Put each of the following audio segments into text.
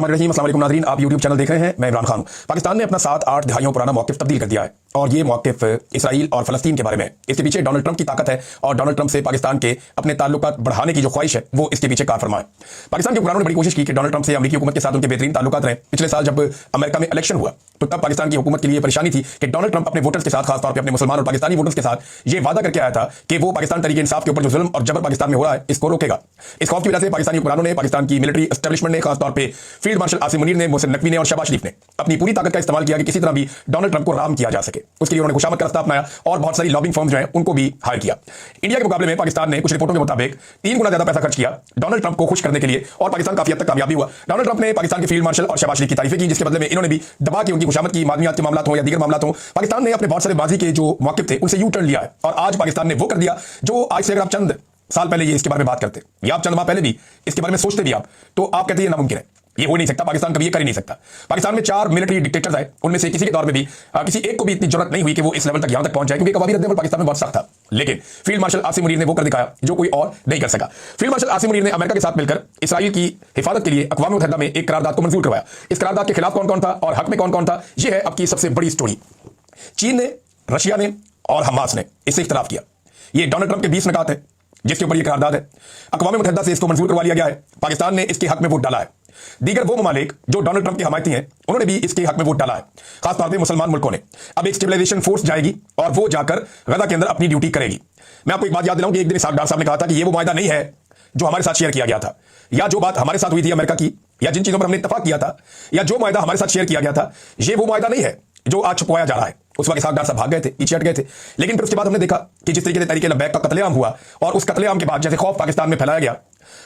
रहीम, अस्सलाम वालेकुम नाज़रीन, आप यूट्यूब चैनल देख रहे हैं। मैं इमरान खान हूं। पाकिस्तान ने अपना 7-8 दहाइयों पुराना मौक़िफ़ तब्दील कर दिया है और ये मौक़िफ़ इसराइल और फ़लस्तीन के बारे में। इसके पीछे डोनाल्ड ट्रंप की ताकत है और डोनाल्ड ट्रंप से पाकिस्तान के अपने ताल्लुकात बढ़ाने की जो ख्वाहिश है वो इसके पीछे कार फरमा है। पाकिस्तान के हुक्मरानों ने बड़ी कोशिश की कि डोनाल्ड ट्रंप से अमेरिकी हुकूमत के साथ उनके बेहतरीन ताल्लुकात रहे। पिछले साल जब अमेरिका में इलेक्शन हुआ तो तब पाकिस्तान की हुकूमत के लिए परेशानी थी कि डोनाल्ड ट्रंप अपने वोटर्स के साथ, खासतौर पर अपने मुसलमान और पाकिस्तानी वोटर्स के साथ ये वादा करके आया था कि वो पाकिस्तान तरीके इंसाफ के ऊपर जो जुल्म और जबर पाकिस्तान में हो रहा है इसको रोकेगा। इस खौफ की वजह से पाकिस्तानी हुक्मरानों ने, पाकिस्तान की मिलिट्री एस्टेब्लिशमेंट ने, खासतौर पर फील्ड मार्शल आसिम मुनीर ने, मोहसिन नकवी ने और शहबाज शरीफ ने अपनी पूरी ताकत का इस्तेमाल किया कि किसी तरह भी डोनाल्ड ट्रंप को राम किया जा सके। उसके लिए उन्होंने खुशामद का रास्ता अपनाया और बहुत सारी लॉबिंग फर्म्स जो हैं उनको भी हायर किया। इंडिया के मुकाबले में पाकिस्तान ने कुछ रिपोर्टों के मुताबिक 3 गुना ज्यादा पैसा खर्च किया डोनाल्ड ट्रंप को खुश करने के लिए और पाकिस्तान काफी हद तक कामयाबी हुआ। डोनाल्ड ट्रंप ने पाकिस्तान के फील्ड मार्शल और शहबाज शरीफ की तारीफें की, जिसके बदले में इन्होंने भी दबा के उनकी खुशामद की। मादनियात के मामला हो या दीगर मामला हो, पाकिस्तान ने अपने बहुत सारे माजी के जो मौक़िफ़ थे उनसे यू टर्न लिया है और आज पाकिस्तान ने वो कर दिया जो आज से अगर आप चंद साल पहले ये इसके बारे में बात करते या आप चंद माह पहले भी इसके बारे में सोचते भी आप, तो आप कहते हैं नामुमकिन है, ये हो नहीं सकता, पाकिस्तान कभी ये कर ही नहीं सकता। पाकिस्तान में 4 मिलिट्री डिक्टेटर्स आए, उनमें से किसी के दौर में भी किसी एक को भी इतनी जरूरत नहीं हुई कि वो इस लेवल तक यहां तक पहुंच जाए, क्योंकि कबाबी रद्द-ए-अमल पाकिस्तान में बहुत सख्त था। लेकिन फील्ड मार्शल आसिम मुनीर ने वो कर दिखाया जो कोई और नहीं कर सका। फील्ड मार्शल आसिम मुनीर ने अमेरिका के साथ मिलकर इसराइल की हिफाजत के लिए अक़वाम मुत्तहिदा में एक करारदाद को मंजूर करवाया। इस करारदाद के खिलाफ कौन कौन था और हक में कौन कौन था, यह है अब की सबसे बड़ी स्टोरी। चीन ने, रशिया ने और हमास ने इससे इख्तिलाफ किया। ये डोनाल्ड ट्रंप के 20 नकात है जिसके ऊपर यह करारदाद है। अक़वाम मुत्तहिदा से इसको मंजूर करवा लिया गया है। पाकिस्तान ने इसके हक में वोट डाला है। दीगर वो ममालिक जो डोनाल्ड ट्रंप के हमायती हैं उन्होंने भी इसके हक में वोट डाला है, खासतौर पे मुसलमान मुल्कों ने। अब एक स्टेबलाइजेशन फोर्स जाएगी और वो जाकर गजा के अंदर अपनी ड्यूटी करेगी। मैं आपको एक बात याद दिलाऊं कि एक दिन इसाक डार साहब ने कहा था कि ये वो मायदा नहीं है जो हमारे साथ शेयर किया गया था, या जो बात हमारे साथ हुई थी अमेरिका की, या जिन चीजों पर हमने इत्तफाक किया था, या जो मायदा हमारे साथ शेयर किया गया था, ये वो मायदा नहीं है जो आज छुपवाया जा रहा है। उस वक्त इसाक डार साहब भाग गए थे, पीछे हट गए थे, लेकिन फिर उसके बाद हमने देखा कि जिस तरीके से तहरीक लब्बैक का कत्लेआम हुआ और उस कत्लेआम के बाद जैसे खौफ पाकिस्तान में फैलाया गया,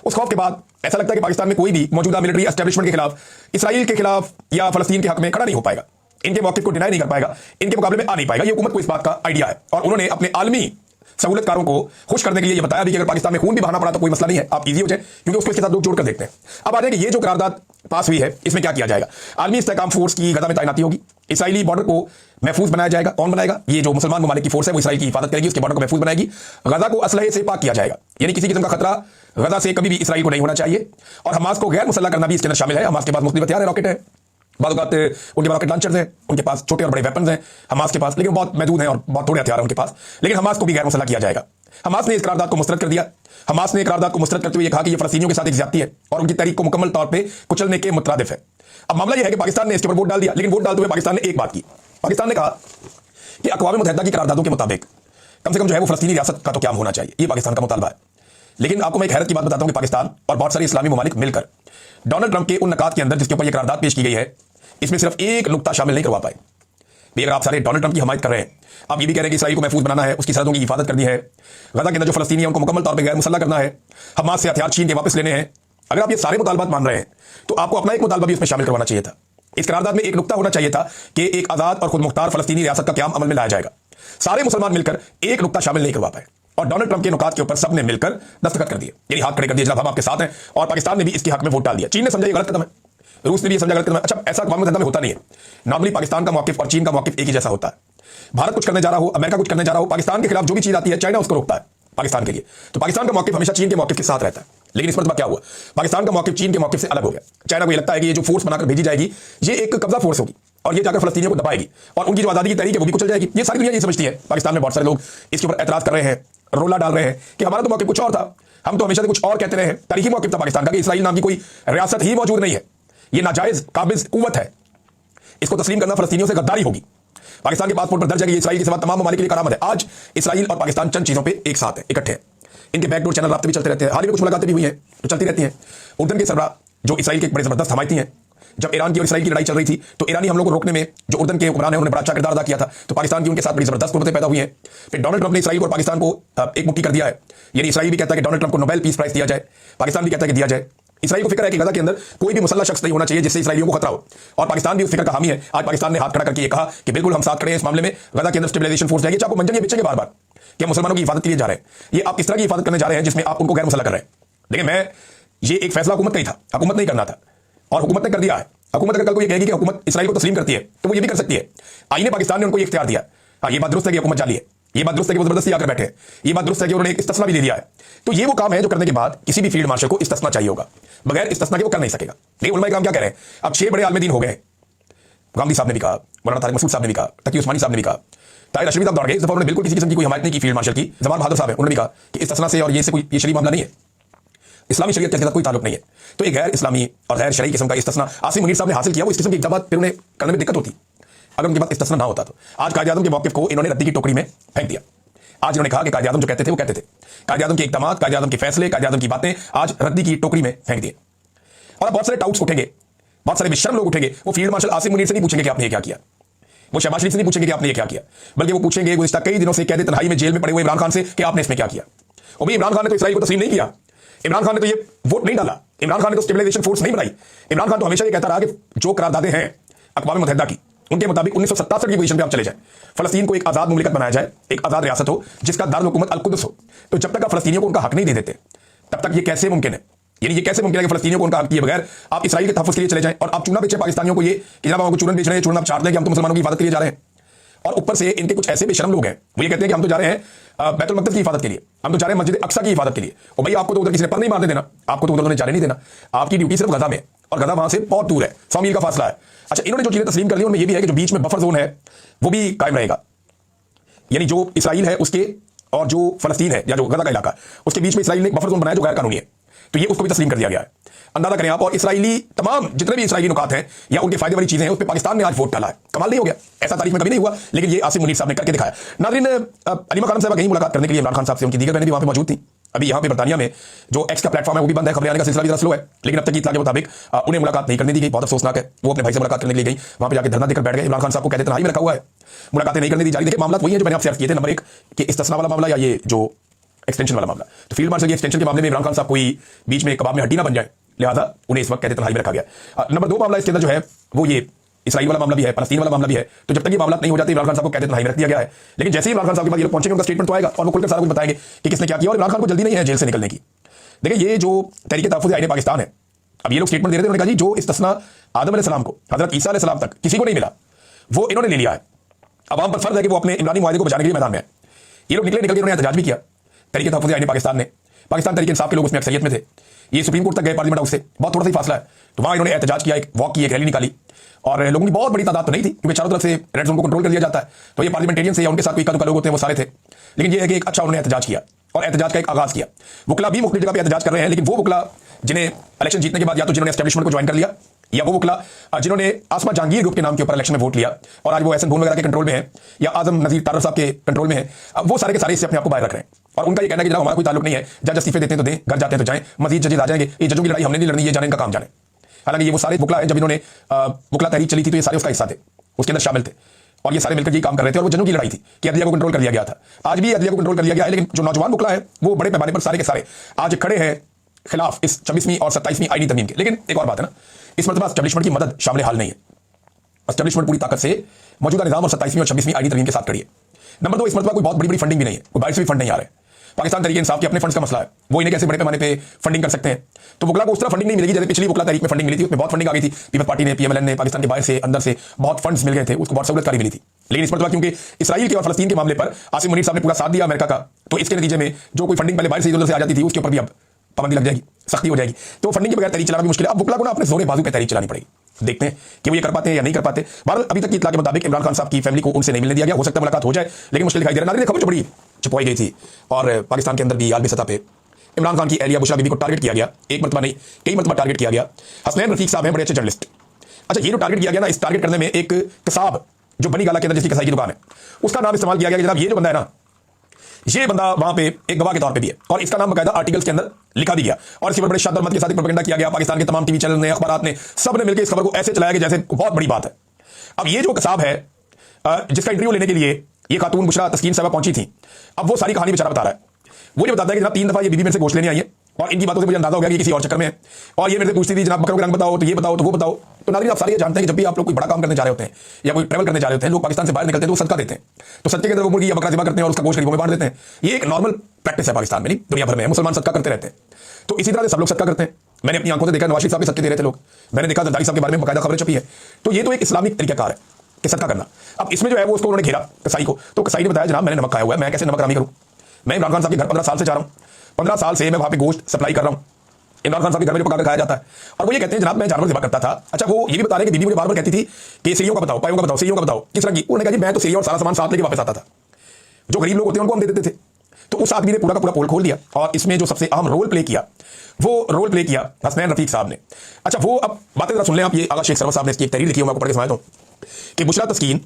उस खौफ के बाद ऐसा लगता है कि पाकिस्तान में कोई भी मौजूदा मिलिट्री एस्टेब्लिशमेंट के खिलाफ, इसराइल के खिलाफ या फलस्तीन के हक में खड़ा नहीं हो पाएगा, इनके मौक़िफ़ को डिनाई नहीं कर पाएगा, इनके मुकाबले में आ नहीं पाएगा। ये हुकूमत को इस बात का आइडिया है और उन्होंने अपने आलमी सहूलतकारों को खुश करने के लिए ये बताया भी कि अगर पाकिस्तान में खून भी बहाना पड़ा तो कोई मसला नहीं है, आप इजी हो जाए, क्योंकि उसको इसके साथ लोग जोड़ कर देखते हैं। अब आ जाए कि ये जो करारदाद पास हुई है इसमें क्या किया जाएगा। आलमी इस्तेहकाम फोर्स की गजा में तैनाती होगी, इसराइली बॉर्डर को महफूज बनाया जाएगा। कौन बनाएगा? ये जो मुसलमान ममालिक की फोर्स है वो इसराइल की हिफाजत करेगी, उसके बॉर्डर को महफूज बनाएगी। गजा को असलहे से पाक किया जाएगा, यानी किसी किस्म का खतरा गजा से कभी भी इसराइल को नहीं होना चाहिए। और हमास को गैर मुसल्लह करना भी इसके अंदर शामिल है। हमास के पास मुख्तलिफ हथियार है, रॉकेट है, बाद उनके रॉकेट लॉन्चर्स हैं, उनके पास छोटे और बड़े वेपन्स हैं हमास के पास, लेकिन बहुत महदूद हैं और बहुत थोड़े हथियार हैं उनके पास। लेकिन हमास को भी गैर मुसल्लह किया जाएगा। हमास ने इस करारदाद को मुस्तरद कर दिया। हमास ने करारदाद को मुस्तरद करते हुए कहा कि यह फ़लस्तीनियों के साथ एक ज़्यादती है और उनकी तहरीक को मुकम्मल तौर पे कुचलने के मुतरादिफ है। अब मामला यह है कि पाकिस्तान ने इसके ऊपर वोट डाल दिया, लेकिन वोट डालते हुए पाकिस्तान ने एक बात की। पाकिस्तान ने कहा कि अक़वाम मुत्तहिदा की करारदादों के मुताबिक कम से कम जो है वो फ़लस्तीनी रियासत का तो क़याम होना चाहिए, ये पाकिस्तान का मुतालबा है। लेकिन आपको मैं एक हैरत की बात बताता हूं कि पाकिस्तान और बहुत सारे इस्लामी ममालिक मिलकर डोनाल्ड ट्रंप के उन नकात के अंदर जिसके ऊपर यह करारदाद पेश की गई है, इसमें सिर्फ एक नुकता शामिल नहीं करवा पाए। अगर आप सारे डोनाल्ड ट्रंप की हमायत कर रहे हैं, आप ये भी कह रहे हैं कि इसराइल को महफूज बनाना है, उसकी सरहदों की हिफाजत करनी है, गजा के अंदर जो फ़लस्तीनी है उनको मुकम्मल तौर पर गैर मुसल्लह करना है, हमास से हथियार छीन के वापस लेने हैं, अगर आप ये सारे मुतालबात मान रहे हैं तो आपको अपना एक मुतालबा भी उसमें शामिल करवाना चाहिए था। इस करारदाद में एक नुकता होना चाहिए था कि एक आज़ाद और खुद मुख्तार फ़लस्तीनी रियासत का क़याम अमल में लाया जाएगा। सारे मुसलमान मिलकर एक नुकता शामिल नहीं करवा पाए और डोनाल्ड ट्रंप के नुकात के ऊपर सबने मिलकर दस्तखत कर दिए, यानी हाथ खड़े कर दिए, जनाब हम आपके साथ हैं। और पाकिस्तान ने भी इसके हक में वोट डाल दिया। चीन ने समझा ये गलत कदम है, रूस ने भी समझा गलत कदम है। अच्छा, ऐसा अक़वाम मुत्तहिदा में होता नहीं है। नॉर्मली पाकिस्तान का मौक़िफ़ और चीन का मौक़िफ़ एक ही जैसा होता है। भारत कुछ करने जा रहा हो, अमेरिका कुछ करने जा रहा हो, पाकिस्तान के खिलाफ जो भी चीज़ आती है चाइना उसको रोकता है पाकिस्तान के लिए। तो पाकिस्तान का मौक़िफ़ हमेशा चीन के मौक़िफ़ के साथ रहता है। लेकिन इस मरतबा क्या हुआ, पाकिस्तान का मौक़िफ़ चीन के मौक़िफ़ से अलग हो गया। चाइना को ये लगता है कि ये जो फोर्स बनाकर भेजी जाएगी ये एक कब्जा फोर्स होगी और ये जाकर फ़लस्तीनियों को दबाएगी और उनकी जो आज़ादी की तहरीक है वो भी कुचल जाएगी। ये सारी दुनिया ये समझती है। पाकिस्तान में बहुत सारे लोग इसके ऊपर एतराज़ कर रहे हैं, रोला डाल रहे हैं कि हमारा तो मौक़िफ़ कुछ और था, हम तो हमेशा से कुछ और कहते रहे हैं। तारीखी मौक़िफ़ था पाकिस्तान का कि इसराइल नाम की कोई रियासत ही मौजूद नहीं है, ये नाजायज़ काबिज़ कुव्वत है, इसको तस्लीम करना फ़लस्तीनियों से गद्दारी होगी। पाकिस्तान के पासपोर्ट पर दर्ज है कि इसराइल के सिवा तमाम ममालिक के लिए करामत है। आज इसराइल और पाकिस्तान चंद चीज़ों पे एक साथ है, इकट्ठे हैं। इनके बैकडोर चैनल राब्ते भी चलते रहते हैं, हाल ही में कुछ मुलाकातें भी हुई हैं तो चलती रहती हैं। उर्दन के सरबराह जो इसराइल के बड़े ज़बरदस्त हमायती हैं, जब ईरान की और इसराइल की लड़ाई चल रही थी तो ईरानी हमलों को रोकने में जो उर्दन के हुक्मरान हैं उन्होंने बड़ा अच्छा किरदार अदा किया था। तो पाकिस्तान की उनके साथ बड़ी ज़बरदस्त कुर्बतें पैदा हुई हैं। फिर डोनाल्ड ट्रंप ने इसराइल और पाकिस्तान को एक मुट्ठी कर दिया है, यानी इसराइल भी कहता है कि डोनाल्ड ट्रंप को नोबेल पीस प्राइज़ दिया जाए, पाकिस्तान भी कहता है कि दिया जाए। इसराइल को फिक्र है कि गजा के अंदर कोई भी मुसल्लह शख्स नहीं होना चाहिए जिससे इसराइलियों को खतरा हो, और पाकिस्तान भी उस फिक्र का हामी है। आज पाकिस्तान ने हाथ खड़ा करके ये कहा कि बिल्कुल हम साथ खड़े हैं इस मामले में, गजा के अंदर स्टेबलाइजेशन फोर्स जाएगी। आपको मंजर ये बेचेंगे बार बार कि मुसलमानों की हिफाजत के लिए जा रहे हैं, ये आप किस तरह की हिफाजत करने जा रहे हैं जिसमें आप उनको गैर मुसल्लह कर रहे हैं। लेकिन मैं ये एक फैसला हुकूमत का ही था, हुकूमत नहीं करना था और हुकूमत ने कर दिया है। हुकूमत अगर कल को ये कहेगी कि हुकूमत इसराइल को तस्लीम करती है तो वो ये भी कर सकती है। आईने पाकिस्तान ने उनको ये इख्तियार दिया। हाँ, ये बात दुरुस्त है कि हुकूमत जाली है, ये बात दुरुस्त है कि वो जबरदस्ती आकर बैठे हैं, ये बात दुरुस्त है कि उन्होंने एक इस्तिस्ना भी दे दिया है। तो ये वो काम है जो करने के बाद किसी भी फील्ड मार्शल को इस्तिस्ना चाहिए होगा, बगैर इस्तिस्ना के वो कर नहीं सकेगा। लेकिन उलमा इकराम क्या कह रहे हैं, अब 6 बड़े आलिम दीन हो गए, गांधी साहब ने भी कहा, मौलाना तारिक मसूद साहब ने भी कहा, तकी उस्मानी साहब ने भी कहा, ताहिर अशरफी साहब दौड़ गए, इस दफा उन्होंने बिल्कुल किसी किस्म की कोई हिमायत नहीं की फील्ड मार्शल की। जवान बहादुर साहब है, उन्होंने भी कहा कि इस्तिस्ना से और ये से कोई ये शरीय मामला नहीं है, इस्लामी शरीयत के साथ कोई ताल्लुक नहीं है। तो एक गैर इस्लामी और गैर शरई किस्म का इस्तिस्ना आसिम मुनीर साहब ने हासिल किया, वो इस किस्म के इक़दामात फिर उन्हें करने में दिक्कत होती अगर उनके पास इस्तिस्ना ना होता। तो आज कायद-ए-आज़म के मौक़िफ़ को इन्होंने रद्दी की टोकरी में फेंक दिया। आज इन्होंने कहा कि कायद-ए-आज़म जो कहते थे वो कहते थे, कायद-ए-आज़म के इक़दामात, कायद-ए-आज़म के फैसले, कायद-ए-आज़म की बातें आज रद्दी की टोकरी में फेंक दिए। और बहुत सारे टाउट्स उठेंगे, बहुत सारे बेशर्म लोग उठेंगे, वो फील्ड मार्शल आसिम मुनीर से नहीं पूछेंगे कि आपने ये क्या किया, वो शहबाज शरीफ से नहीं पूछेंगे कि आपने ये क्या किया, बल्कि वो पूछेंगे गुज़िश्ता कई दिनों से कैद तन्हाई में जेल में पड़े हुए इमरान खान से कि आपने इसमें क्या किया। और भाई इमरान खान ने तो इसराइल को तस्लीम नहीं किया, इमरान खान ने तो ये वोट नहीं डाला, इमरान खान ने तो स्टेबलाइजेशन फोर्स नहीं बनाई। इमरान खान तो हमेशा ये कहता रहा कि जो करारदादें हैं अक़वाम मुत्तहिदा की, उनके मुताबिक 1967 की पोजीशन पे आप चले जाए, फलस्तीन को एक आज़ाद मुमलिकत बनाया जाए, एक आज़ाद रियासत हो जिसका दारुल हुकूमत अल-कुद्स हो। तो जब तक आप फलस्तीनियों को उनका हक नहीं दे देते, तब तक ये कैसे मुमकिन है, यानी ये कैसे मुमकिन है कि फलस्तीनियों को उनका हक दिए बगैर आप इसराइल के तहफ़्फ़ुज़ के लिए चले जाएं और आप चूना बेचे पाकिस्तानियों को, ये कि जनाब आपको चूरन बेच रहे हैं, चूरन आप चाट लें कि हम तो मुसलमानों की हिफाजत के लिए जा रहे हैं। और ऊपर से इनके कुछ ऐसे बेशर्म लोग हैं, वो ये कहते हैं कि हम तो जा रहे हैं बैतुल मक़दस की हिफाजत के लिए, हम तो जा रहे हैं मस्जिद अक्सा की हिफाजत के लिए। और भाई आपको तो उधर किसी ने पर नहीं मारने देना, आपको तो उधर जाने नहीं देना, आपकी ड्यूटी सिर्फ गजा में, और गजा वहां से बहुत दूर है, 100 मील का फासला है। अच्छा, इन्होंने जो चीजें तस्लीम कर ली उनमें ये भी है कि जो बीच में बफर जोन है वो भी कायम रहेगा, यानी जो इसराइल है उसके और जो फलस्तीन है या जो गजा का इलाका उसके बीच में इसराइल ने एक बफर जोन बनाया जो गैर कानूनी है, तो ये उसको भी तस्लीम कर दिया गया है। अंदाजा करें आप, और इसराइली तमाम जितने भी इसराइली नुकात हैं या उनके फायदे वाली चीजें हैं उस पर पाकिस्तान ने आज वोट डाला है। कमाल नहीं हो गया, ऐसा तारीख में कभी नहीं हुआ, लेकिन ये आसिम मुनीर साहब ने करके दिखाया। नाज़रीन, अलीमा खानम साहब कहीं मुलाकात करने के लिए इमरान खान साहब से उनकी दीगर बहनें भी वहां पे मौजूद थी। अभी यहाँ पे बरतानिया में जो एक्स का प्लेटफॉर्म है वो भी बंद है, खबरें आने का सिलसिला भी जरा स्लो है, लेकिन अब तक की इत्तला के मुताबिक उन्हें मुलाकात नहीं करने दी गई, बहुत अफसोसनाक है। वो अपने भाई से मुलाकात करने के लिए गई, वहां पे जाकर धरना देकर बैठ गए। इमरान खान साहब को कहते तन्हाई में रखा हुआ है, मुलाकातें नहीं करने दी जा रही। देखिए मामला वही है जो मैंने आपसे अर्ज किए थे, नंबर 1 कि इस्तिस्ना वाला मामला या ये जो एक्सटेंशन वाला मामला। तो फील्ड मार्शल की एक्सटेंशन के मामले में इमरान खान साहब कोई बीच में कबाब में हड्डी ना बन जाए, लिहाजा उन्हें इस वक्त कहते तन्हाई में रखा गया। नंबर 2 मामला इसके अंदर जो है वो ये इसराइल वाला मामला भी है, फलस्तीन वाला मामला भी है। तो जब तक ये मामला नहीं हो जाते इमरान खान साहब को कहते तन्हाई में रख दिया गया है। लेकिन जैसे ही इमरान खान साहब के पास ये लोग पहुंचेंगे उनका स्टेटमेंट तो आएगा और वो खुलकर सारा कुछ बताएंगे कि किसने क्या किया। और इमरान खान को जल्दी नहीं है जेल से निकलने की। देखिए ये जो तहरीक तहफ़्फ़ुज़ आईन पाकिस्तान है, अब ये लोग स्टेटमेंट दे रहे थे, उन्होंने कहा जी जो इस्तिस्ना आदम अलैहिस्सलाम को हज़रत ईसा अलैहिस्सलाम तक किसी को नहीं मिला वो इन्होंने ले लिया है। अवाम पर फर्ज है कि वो अपने इमरानी मुआहदे को बचाने के लिए मैदान में है। ये लोग निकल के इन्होंने एहतजाज भी किया तहरीक तहफ़्फ़ुज़ आईन पाकिस्तान ने, पाकिस्तान तहरीक इंसाफ के लोग उसमें अक्सरियत में थे। ये सुप्रीम कोर्ट तक गए, पार्लियामेंट हाउस से बहुत थोड़ा सा ही फासला है, तो वहाँ इन्होंने एहतजाज किया, एक वॉक की, एक रैली निकाली और लोगों की बहुत बड़ी तादाद तो नहीं थी क्योंकि चारों तरफ से रेड जोन को कंट्रोल कर दिया जाता है, तो ये पार्लियामेंटेरियन से या उनके साथ कोई लोग होते हैं वो सारे थे। लेकिन ये है कि एक अच्छा उन्होंने एहतजाज किया और एहतजाज का एक आगाज किया। वकला भी मुख्तलिफ जगह पे एहतजाज कर रहे हैं, लेकिन वो वकला जिन्हें इलेक्शन जीतने के बाद या तो जिन्होंने एस्टेब्लिशमेंट को ज्वाइन कर लिया या वो वकला जिन्होंने आसमा जहांगीर ग्रुप के नाम के ऊपर इलेक्शन में वोट लिया और आज वो एहसन भून वगैरह के कंट्रोल में है या आजम नजीर तारर साहब के कंट्रोल में है, वो सारे के सारे इससे अपने आप को बाहर रख रहे हैं। और उनका ये कहना है कि जनाब हमारा कोई ताल्लुक नहीं है, जज इस्तीफे देते हैं तो दें, घर जाते हैं तो जाएं, मजीद जजेज आ जाएंगे, ये जजों की लड़ाई हमने नहीं लड़नी, ये जाने इनका काम जाने। हालांकि ये वो सारे वकला हैं, जब इन्होंने वकला तहरीक चली थी तो ये सारे उसका हिस्सा थे, उसके अंदर शामिल थे और ये सारे मिलकर ये काम कर रहे थे और वो जजों की लड़ाई थी कि अदलिया को कंट्रोल कर लिया गया था। आज भी अदलिया को कंट्रोल कर लिया गया है, लेकिन जो नौजवान वकला है वो बड़े पैमाने पर सारे के सारे आज खड़े हैं खिलाफ इस 26वीं और 27वीं आईनी तरमीम के। लेकिन एक और बात है ना, इस मरतबा एस्टेब्लिशमेंट की मदद शामिल हाल नहीं है। एस्टेब्लिशमेंट पूरी ताकत से मौजूदा निजाम और 27वीं और 26वीं आईनी तरमीम के साथ खड़ी है। नंबर 2, इस मरतबा कोई बहुत बड़ी फंडिंग भी नहीं है, कोई बाहर से भी फंड नहीं आ रहा है। पाकिस्तान तहरीक इंसाफ के अपने फंड्स का मसला है, वो इन्हें कैसे बड़े पैमाने पे फंडिंग कर सकते हैं। तो वकला को उस तरह फंडिंग नहीं मिलेगी जैसे पिछली वकला तहरीक में फंडिंग मिली थी, उसमें बहुत फंडिंग आ गई थी, पीपल्स पार्टी ने, पीएमएलएन ने, पाकिस्तान के बाहर से अंदर से बहुत फंड्स मिल गए थे, उसको बहुत सहूलतकारी मिली थी। लेकिन इस मरतबा क्योंकि इसराइल के और फलस्तीन के मामले पर आसिम मुनीर साहब ने पूरा साथ दिया अमेरिका का, तो इसके नतीजे में जो कोई फंडिंग पहले बाहर से इधर से आ जाती थी उसके ऊपर भी अब पाबंदी लग जाएगी, सख्ती हो जाएगी। तो फंडिंग के बगैर तहरीक चलाना भी मुश्किल है। अब वकला को ना अपने जोरे बाजू पे तहरीक चलानी पड़ेगी, देखते हैं कि वो ये कर पाते हैं या नहीं कर पाते। बहरहाल अभी तक की इत्तला के मुताबिक इमरान खान साहब की फैमिली को उनसे नहीं मिलने दिया गया, हो सकता है मुलाकात हो जाए लेकिन मुश्किल दिखाई दे रहा है। खबर बड़ी छुपाई गई थी और पाकिस्तान के अंदर भी आलमी सतह पे इमरान खान की एहलिया बुशरा बीबी को टारगेट किया गया, एक मरतबा नहीं कई मरतबा टारगेट किया गया। हसनैन रफीक साहब हैं बड़े अच्छे जर्नलिस्ट। अच्छा, ये जो टारगेट किया गया ना, इस टारगेट करने में एक कसाब जो बनी गाला के अंदर जिसकी कसाई की दुकान है उसका नाम इस्तेमाल किया गया कि जनाब ये जो बंदा है ना, ये बंदा वहां पे एक गवाह के तौर पे भी है और इसका नाम बकायदा आर्टिकल्स के अंदर लिखा भी गया और इसके ऊपर बड़े शद्द और मत के साथ प्रोपेगेंडा किया गया। पाकिस्तान के तमाम टीवी चैनल ने, अखबारात ने, सब ने मिलकर इस खबर को ऐसे चलाया कि जैसे बहुत बड़ी बात है। अब ये जो कसाब है जिसका इंटरव्यू लेने के लिए ये खातून बुशरा तस्कीन साहबा पहुंची थी, अब वो सारी कहानी बेचारा बता रहा है। वो ये बताता है कि जनाब 3 दफा ये बीबी मेरे से गोश्त लेने आई है और इनकी बातों से मुझे अंदाजा हो गया कि किसी और चक्कर में है और ये मेरे से पूछती थी जनाब बकरों का रंग बताओ, तो ये बताओ, तो वो बताओ। तो नाज़रीन आप सारे ये जानते हैं कि जब भी आप लोग कोई बड़ा काम करने जा रहे होते हैं या कोई ट्रैवल करने जा रहे होते हैं, लोग पाकिस्तान से बाहर निकलते हैं तो वो सदका देते हैं, तो सदके के अंदर वो मुर्गी या बकरा ज़िबा करते हैं और उसका गोश्त गरीबों में बांट देते हैं। ये एक नॉर्मल प्रैक्टिस है पाकिस्तान में, नहीं दुनिया भर में मुसलमान सदका करते रहते हैं। तो इसी तरह से सब लोग सदका करते हैं। मैंने अपनी आंखों से देखा, नवाज शरीफ साहब के सदके दे रहे थे लोग, मैंने देखा जरदारी साहब के बारे में बाकायदा खबरें छपी है। तो ये तो एक इस्लामिक तरीक़ाकार है। कि सदका करना। अब इसमें जो है वो उसको उन्होंने घेरा कसाई को, तो कसाई ने बताया जनाब मैंने नमक खाया हुआ है, मैं कैसे नमक हरामी करूं। मैं इमरान खान साहब के घर 15 साल से जा रहा हूं, 15 साल से मैं वहां पे गोश्त सप्लाई कर रहा हूं, इमरान खान साहब के घर में जो पकाकर खाया जाता है। और वो ये कहते हैं जनाब मैं जानवर ज़िबा करता था। अच्छा वो ये भी बता रहे कि बीबी मुझे बार बार कहती थी कि सीरियों का बताओ, पायों का बताओ, सीरियों का बताओ किस तरह की। उन्होंने कहा जी मैं तो सीरियों और सारा सामान साथ लेके वापस आता था, जो गरीब लोग होते हैं उनको हम दे देते थे। तो उस आदमी ने पूरा का पूरा पोल खोल दिया और इसमें जो सबसे अहम रोल प्ले किया वो रोल प्ले किया हसनैन रफीक साहब ने। अच्छा वो अब बातें जरा सुन लें आप, ये आगा शेख सरवर साहब ने इसकी एक तहरीर लिखी है, मैं आपको पढ़ के सुनाता हूं कि बुशरा तस्कीन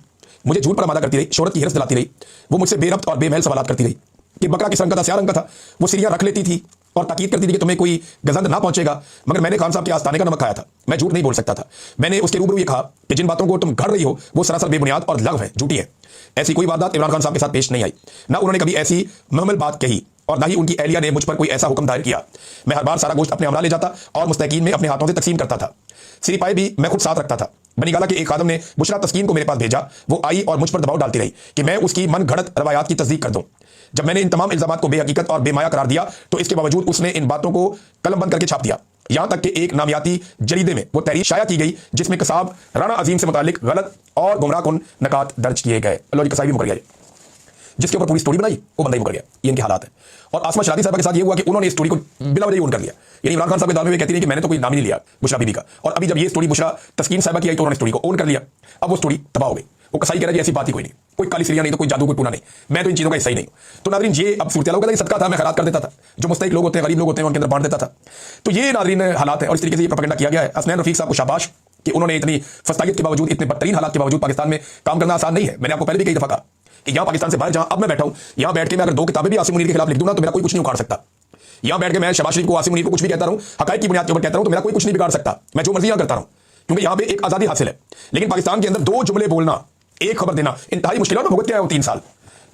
मुझे झूठ पर आमादा करती रही, शोहरत की हिरस दिलाती रही, वो मुझसे बेरब्त और बेमहल सवाल करती रही कि बकरा किस रंग का था, स्याह रंग का था। वो सिरिया रख लेती थी और ताकीद करती थी कि तुम्हें कोई गजंद ना पहुंचेगा, मगर मैंने खान साहब के आस्थाने का नमक खाया था, मैं झूठ नहीं बोल सकता था। मैंने उसके रूबरू ये कहा कि जिन बातों को तुम गढ़ रही हो वो सरासर बेबुनियाद और लग़व है, झूठी है। ऐसी कोई वारदात इमरान खान साहब के साथ पेश नहीं आई, ना उन्होंने कभी ऐसी मुहम्मल बात कही और ना ही उनकी एहलिया ने मुझ पर कोई ऐसा हुक्म दायर किया। मैं हर बार सारा गोश्त अपने अमला ले जाता और मुस्तकीन में अपने हाथों से तकसीम करता था। सिरिपाई भी मैं खुद साथ रखता था। बनीगाला के एक खादम ने बुशरा तस्कीन को मेरे पास भेजा, वो आई और मुझ पर दबाव डालती रही कि मैं उसकी मन घड़त रवायात की तस्दीक कर दूं। जब मैंने इन तमाम इल्जामात को बेहकीकत और बेमाया करार दिया तो इसके बावजूद उसने इन बातों को कलम बंद करके छाप दिया। यहां तक कि एक नामियाती जरीदे में वो तहरीर शाया की गई जिसमें कसाब राणा अजीम से मुतालिक गलत और गुमराहकुन नकात दर्ज किए गए। अल्लाह जी कसाई भी मुकर गया, जिसके ऊपर पूरी स्टोरी बनाई वो बंदा ही मुकर गया। ये इनके हालात है। और आसमा शरादी साहब के साथ ये हुआ कि उन्होंने इस स्टोरी को बिला वजह ओन कर लिया। यानी इमरान खान साहब के दावे में कहती रही कि मैंने तो कोई नाम ही नहीं लिया बुशरा बीबी का, और अभी जब ये स्टोरी बुशरा तस्कीन साहबा की आई तो उन्होंने स्टोरी को ओन कर लिया। अब वो स्टोरी तबाह हो गई। वो कसाई कह रहा है ऐसी बात ही कोई नहीं, कोई काली सिरिया नहीं, तो कोई जादू, कोई पूना नहीं, मैं तो इन चीज़ों का हिस्सा ही नहीं हूं। तो नादरीन ये अब सूरत हाल सदका था, मैं खैरात कर देता था, जो मुस्तहिक लोग होते हैं, गरीब लोग होते हैं, उनके अंदर बांट देता था। तो ये नादरीन हालात है और इस तरीके से ये प्रोपेगेंडा किया गया है। हसनैन रफीक साहब को शाबाश कि उन्होंने इतनी फस्तायत के बावजूद, इतने बदतरीन हालात के बावजूद पाकिस्तान में काम करना आसान नहीं है। मैंने आपको पहले भी कई दफा कहा कि यहाँ पाकिस्तान से बाहर जहां अब मैं बैठा हूं, यहां बैठ के मैं अगर 2 किताबें भी आसिम मुनीर के खिलाफ लिख दूं ना तो मेरा कोई कुछ नहीं उखाड़ सकता। यहां बैठ के मैं शहबाज शरीफ को, आसिम मुनीर को कुछ भी कहता रहूं, हकायक की बुनियाद के ऊपर कहता रहूं तो मेरा कोई कुछ नहीं बिगाड़ सकता। मैं जो मर्जी यहां करता रहूं क्योंकि यहां पे एक आजादी हासिल है। लेकिन पाकिस्तान के अंदर 2 जुमले बोलना, एक खबर देना इंतहाई मुश्किल है। मैं भुगत के आया हूं 3 साल,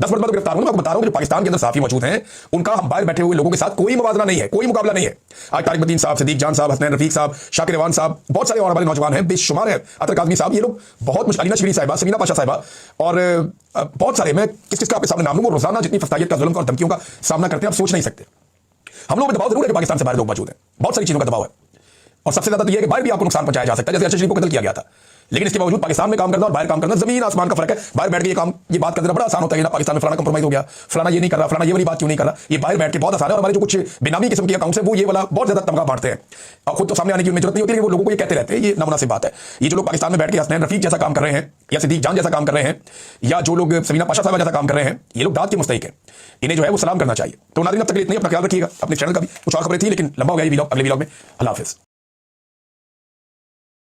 10 मरतबा गिरफ्तार हूं। मैं आपको बता रहा हूं कि जो पाकिस्तान के अंदर साफी मौजूद हैं उनका हम बाहर बैठे हुए लोगों के साथ कोई मुवाजना नहीं है, कोई मुकाबला नहीं है। आज तारिक मदीन साहब, सिद्दीक जान साहब, हसनैन रफीक साहब, शाकिर रवान साहब, बहुत सारे और हमारे नौजवान हैं, बेशुमार है, अतर काज़मी साहब, ये लोग बहुत मुश्किल, अलीना शबीरी साहिबा, समीना पाशा साहिबा और बहुत सारे, मैं किस किस का आपके सामने नाम लूं। वो रोजाना जितनी फस्तायत का, जुल्म और धमकियों का सामना करते हैं आप सोच नहीं सकते। हम लोग में दबाव जरूर है कि पाकिस्तान से बाहर लोग मौजूद हैं, बहुत सारी चीज़ों का दबाव है और सबसे ज्यादा तो यह है कि बाहर भी आपको नुकसान पहुंचाया जा सकता है, जैसे अरशद शरीफ को कत्ल किया गया था। लेकिन इसके बावजूद पाकिस्तान में काम करना और बाहर काम करना जमीन आसमान का फर्क है। बाहर बैठ के ये बात कर देना बड़ा आसान होता है ना, पाकिस्तान में फलाना कंप्रोमाइज हो गया, फलाना ये नहीं कर रहा, फलाना ये वाली बात क्यों नहीं कर रहा। ये बाहर बैठ के बहुत आसान है और हमारे जो कुछ बेनामी किस्म के अकाउंट्स है वो ये वाला बहुत ज्यादा तमगा बांटते हैं और खुद तो सामने आने की उनमें जरूरत नहीं होती, वो लोगों को ये कहते रहते हैं। ये नामुनासिब बात है। ये जो लोग पाकिस्तान में बैठ के हसनैन रफीक जैसा काम कर रहे हैं या सिद्दीक जान जैसा काम कर रहे हैं या जो लोग समीना पाशा साहब जैसा काम कर रहे हैं, ये लोग दाद के मुस्तहिक हैं, इन्हें जो है वो सलाम करना चाहिए। तो नाज़रीन अब तक इतना ही, अपना ख्याल रखिएगा। अपने चैनल का भी कुछ और खबरें थी लेकिन लंबा हो गया ये वीडियो, अगले वीडियो में अल्लाह हाफिज़।